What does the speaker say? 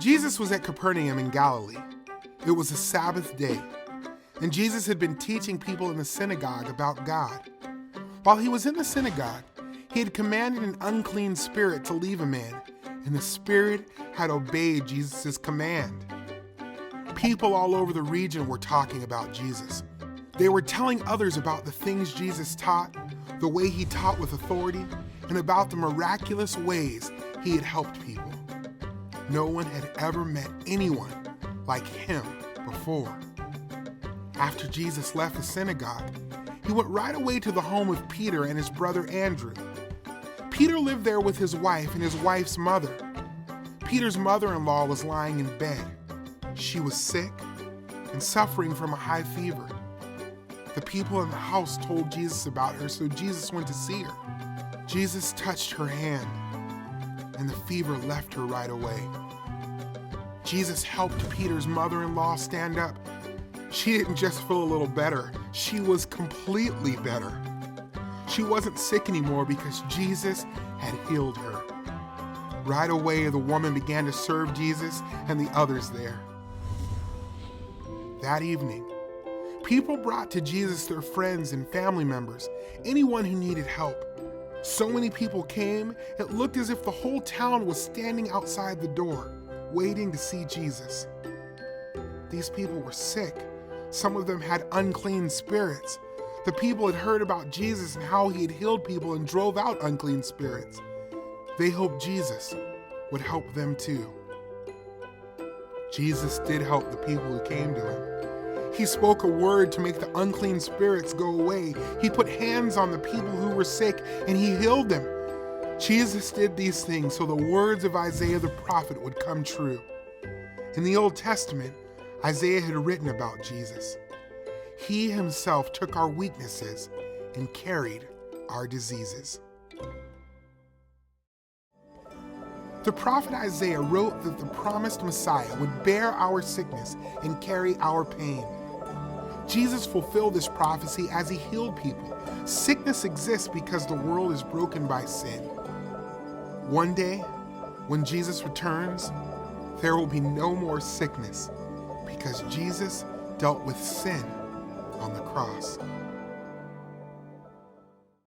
Jesus was at Capernaum in Galilee. It was a Sabbath day, and Jesus had been teaching people in the synagogue about God. While he was in the synagogue, he had commanded an unclean spirit to leave a man, and the spirit had obeyed Jesus' command. People all over the region were talking about Jesus. They were telling others about the things Jesus taught, the way he taught with authority, and about the miraculous ways he had helped people. No one had ever met anyone like him before. After Jesus left the synagogue, he went right away to the home of Peter and his brother Andrew. Peter lived there with his wife and his wife's mother. Peter's mother-in-law was lying in bed. She was sick and suffering from a high fever. The people in the house told Jesus about her, so Jesus went to see her. Jesus touched her hand, and the fever left her right away. Jesus helped Peter's mother-in-law stand up. She didn't just feel a little better, she was completely better. She wasn't sick anymore because Jesus had healed her. Right away, the woman began to serve Jesus and the others there. That evening, people brought to Jesus their friends and family members, anyone who needed help. So many people came, it looked as if the whole town was standing outside the door, waiting to see Jesus. These people were sick. Some of them had unclean spirits. The people had heard about Jesus and how he had healed people and drove out unclean spirits. They hoped Jesus would help them too. Jesus did help the people who came to him. He spoke a word to make the unclean spirits go away. He put hands on the people who were sick and he healed them. Jesus did these things so the words of Isaiah the prophet would come true. In the Old Testament, Isaiah had written about Jesus. He himself took our weaknesses and carried our diseases. The prophet Isaiah wrote that the promised Messiah would bear our sickness and carry our pain. Jesus fulfilled this prophecy as he healed people. Sickness exists because the world is broken by sin. One day, when Jesus returns, there will be no more sickness because Jesus dealt with sin on the cross.